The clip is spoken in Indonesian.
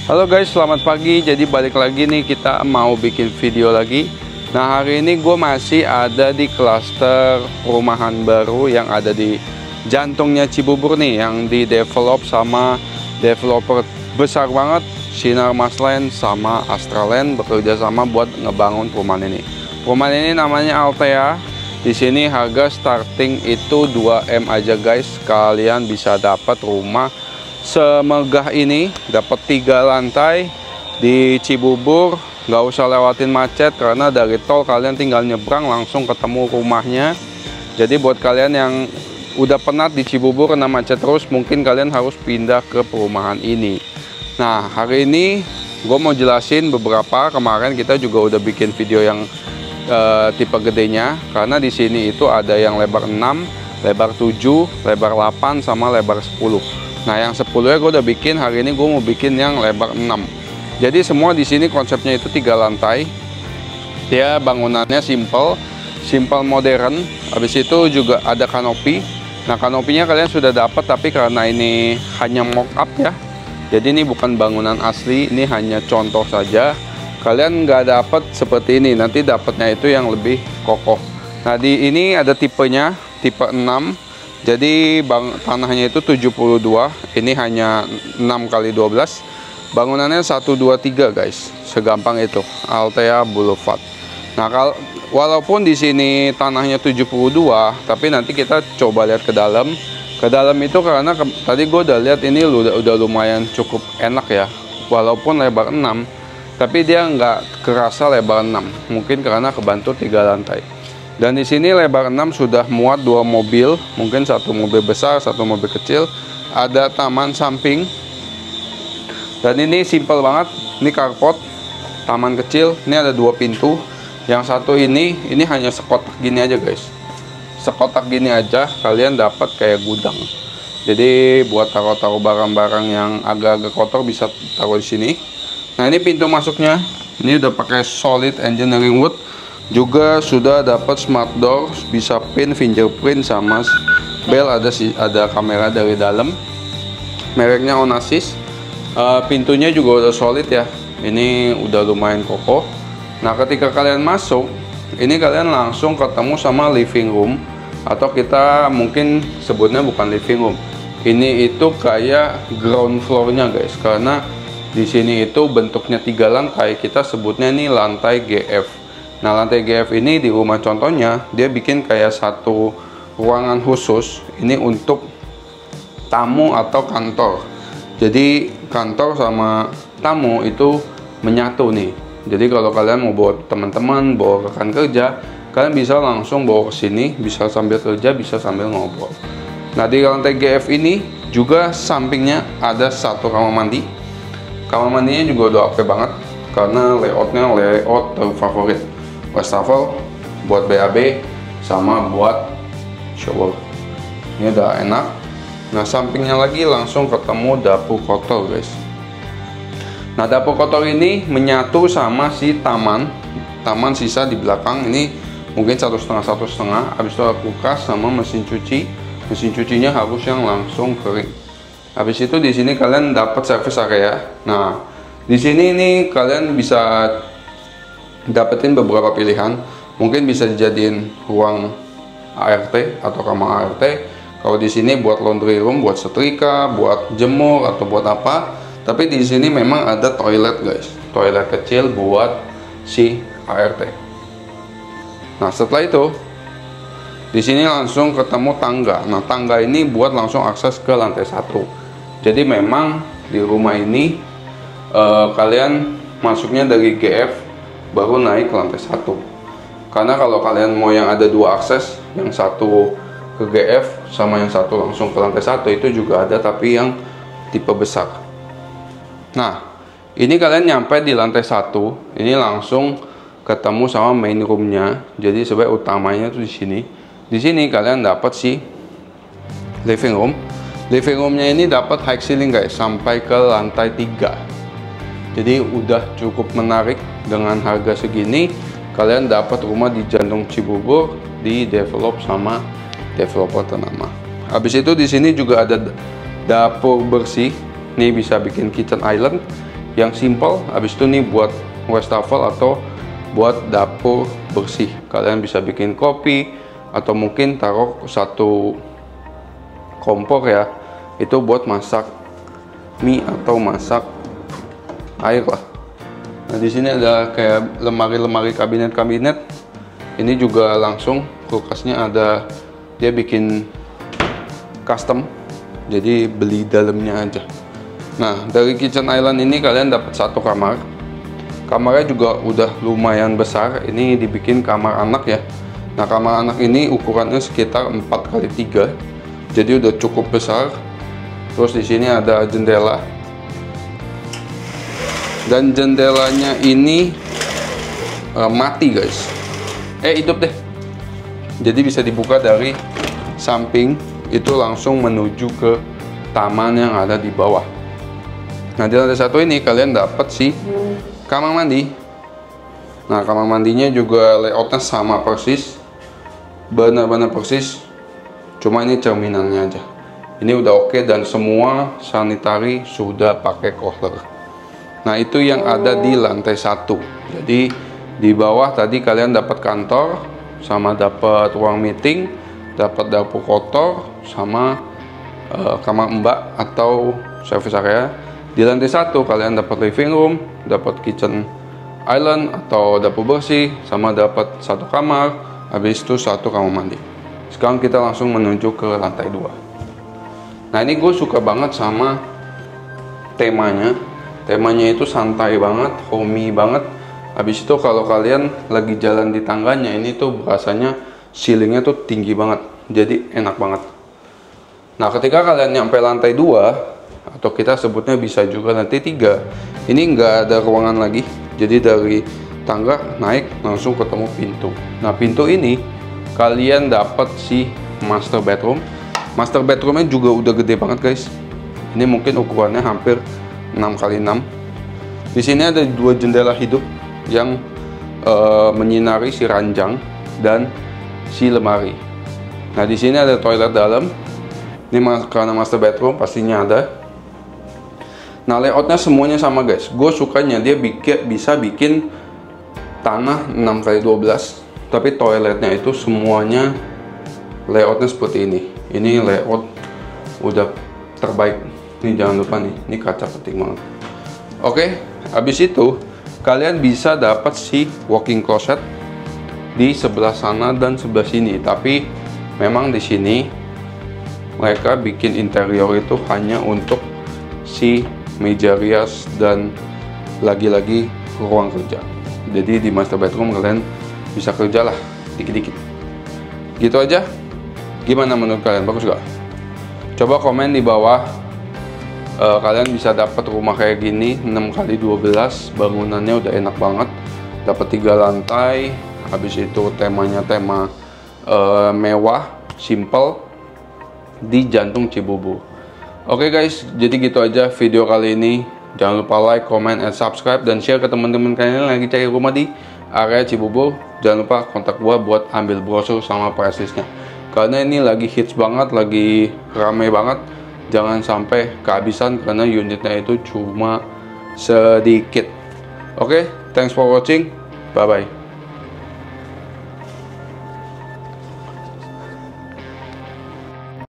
Halo guys, selamat pagi. Jadi balik lagi nih, kita mau bikin video lagi. Nah, hari ini gue masih ada di klaster perumahan baru yang ada di jantungnya Cibubur nih, yang di develop sama developer besar banget, Sinar Masland sama Astraland bekerja sama buat ngebangun perumahan ini. Perumahan ini namanya Altea. Di sini harga starting itu 2M aja guys. Kalian bisa dapat rumah semegah ini, dapat 3 lantai di Cibubur, nggak usah lewatin macet karena dari tol kalian tinggal nyebrang langsung ketemu rumahnya. Jadi buat kalian yang udah penat di Cibubur kena macet terus, mungkin kalian harus pindah ke perumahan ini. Nah, hari ini gue mau jelasin beberapa. Kemarin kita juga udah bikin video yang tipe gedenya, karena di sini itu ada yang lebar 6, lebar 7, lebar 8 sama lebar 10. Nah, yang 10 ya gue udah bikin. Hari ini gue mau bikin yang lebar 6. Jadi semua di sini konsepnya itu 3 lantai. Dia bangunannya simple modern. Habis itu juga ada kanopi. Nah, kanopinya kalian sudah dapat, tapi karena ini hanya mock up ya. Jadi ini bukan bangunan asli, ini hanya contoh saja. Kalian nggak dapat seperti ini, nanti dapatnya itu yang lebih kokoh. Nah, di ini ada tipenya, tipe 6. Jadi tanahnya itu 72, ini hanya 6x12. Bangunannya 1, 2, 3 guys, segampang itu, Altea Boulevard. Nah, walaupun di sini tanahnya 72, tapi nanti kita coba lihat ke dalam. Ke dalam itu karena tadi gue udah lihat ini udah lumayan cukup enak ya. Walaupun lebar 6, tapi dia nggak kerasa lebar 6. Mungkin karena kebantu 3 lantai. Dan di sini lebar 6 sudah muat 2 mobil, mungkin 1 mobil besar, 1 mobil kecil. Ada taman samping. Dan ini simple banget. Ini carport, taman kecil. Ini ada 2 pintu. Yang satu ini hanya sekotak gini aja guys. Sekotak gini aja kalian dapat kayak gudang. Jadi buat taruh-taruh barang-barang yang agak-agak kotor bisa taruh di sini. Nah, ini pintu masuknya. Ini udah pakai solid engineering wood. Juga sudah dapat smart door, bisa pin, fingerprint sama bel, ada kamera dari dalam. Mereknya Onassis. Pintunya juga udah solid ya. Ini udah lumayan kokoh. Nah, ketika kalian masuk, ini kalian langsung ketemu sama living room, atau kita mungkin sebutnya bukan living room. Ini itu kayak ground floor-nya guys, karena di sini itu bentuknya 3 lantai. Kita sebutnya ini lantai GF. Nah, lantai GF ini di rumah contohnya dia bikin kayak satu ruangan khusus ini untuk tamu atau kantor. Jadi kantor sama tamu itu menyatu nih. Jadi kalau kalian mau bawa teman-teman, bawa rekan kerja, kalian bisa langsung bawa ke sini, bisa sambil kerja, bisa sambil ngobrol. Nah, di lantai GF ini juga sampingnya ada 1 kamar mandi. Kamar mandinya juga udah oke banget karena layoutnya layout terfavorit. Wastafel buat BAB sama buat shower. Ini udah enak. Nah, sampingnya lagi langsung ketemu dapur kotor guys. Nah, dapur kotor ini menyatu sama si taman sisa di belakang. Ini mungkin 1,5 habis itu ada kulkas sama mesin cuci. Mesin cucinya harus yang langsung kering. Habis itu di sini kalian dapat service area. Nah, di sini ini kalian bisa dapetin beberapa pilihan. Mungkin bisa dijadiin ruang ART atau kamar ART. Kalau di sini buat laundry room, buat setrika, buat jemur atau buat apa. Tapi di sini memang ada toilet guys, toilet kecil buat si ART. Nah, setelah itu di sini langsung ketemu tangga. Nah, tangga ini buat langsung akses ke lantai 1. Jadi memang di rumah ini kalian masuknya dari GF baru naik ke lantai 1. Karena kalau kalian mau yang ada 2 akses, yang satu ke GF sama yang satu langsung ke lantai 1, itu juga ada, tapi yang tipe besar. Nah, ini kalian nyampe di lantai 1, ini langsung ketemu sama main roomnya. Jadi sebenarnya utamanya tuh di sini. Di sini kalian dapat si living room. Living roomnya ini dapat high ceiling guys, sampai ke lantai 3. Jadi udah cukup menarik. Dengan harga segini kalian dapat rumah di jantung Cibubur, di develop sama developer ternama. Habis itu di sini juga ada dapur bersih. Ini bisa bikin kitchen island. yang simple. Habis itu nih buat wastafel atau buat dapur bersih. Kalian bisa bikin kopi atau mungkin taruh satu kompor ya, itu buat masak mie atau masak air lah. Nah di sini ada kayak lemari-lemari kabinet-kabinet. Ini juga langsung kulkasnya ada, dia bikin custom, jadi beli dalamnya aja. Nah dari kitchen island ini kalian dapat satu kamar. Kamarnya juga udah lumayan besar. Ini dibikin kamar anak ya. Nah kamar anak ini ukurannya sekitar 4x3, jadi udah cukup besar. Terus di sini ada jendela, dan jendelanya ini mati guys. Hidup deh. Jadi bisa dibuka dari samping, itu langsung menuju ke taman yang ada di bawah. Nah di lantai satu ini kalian dapat sih kamar mandi. Nah kamar mandinya juga layoutnya sama persis, benar-benar persis, cuma ini cerminannya aja. Ini udah oke, dan semua sanitari sudah pakai kohler. Nah itu yang ada di lantai satu. Jadi di bawah tadi kalian dapat kantor, sama dapat ruang meeting, dapat dapur kotor, sama kamar mbak atau service area. Di lantai satu kalian dapat living room, dapat kitchen island atau dapur bersih, sama dapat satu kamar, habis itu satu kamar mandi. Sekarang kita langsung menuju ke lantai 2. Nah ini gue suka banget sama temanya. Temanya itu santai banget, homey banget. Habis itu kalau kalian lagi jalan di tangganya, ini tuh rasanya ceilingnya tuh tinggi banget, jadi enak banget. Nah ketika kalian nyampe lantai 2, atau kita sebutnya bisa juga lantai 3, ini nggak ada ruangan lagi. Jadi dari tangga naik langsung ketemu pintu. Nah pintu ini kalian dapat si master bedroom. Master bedroomnya juga udah gede banget guys. Ini mungkin ukurannya hampir 6x6. Di sini ada 2 jendela hidup yang menyinari si ranjang dan si lemari. Nah di sini ada toilet dalam. Ini karena master bedroom pastinya ada. Nah layoutnya semuanya sama guys. Gue sukanya dia bisa bikin tanah 6x12, tapi toiletnya itu semuanya layoutnya seperti ini. Ini layout udah terbaik. Ini jangan lupa nih, ini kaca penting banget. Oke, habis itu kalian bisa dapat si walk-in closet di sebelah sana dan sebelah sini. Tapi memang di sini mereka bikin interior itu hanya untuk si meja rias dan lagi-lagi ruang kerja. Jadi di master bedroom kalian bisa kerja lah dikit-dikit. Gitu aja. Gimana menurut kalian? Bagus gak? Coba komen di bawah. Kalian bisa dapat rumah kayak gini 6x12, bangunannya udah enak banget, dapat 3 lantai. Habis itu temanya tema mewah, simple, di jantung Cibubur. Oke guys, jadi gitu aja video kali ini. Jangan lupa like, comment, and subscribe, dan share ke teman-teman kalian yang lagi cari rumah di area Cibubur. Jangan lupa kontak gua buat ambil brosur sama price listnya, karena ini lagi hits banget, lagi rame banget. Jangan sampai kehabisan karena unitnya itu cuma sedikit. Oke, thanks for watching. Bye bye.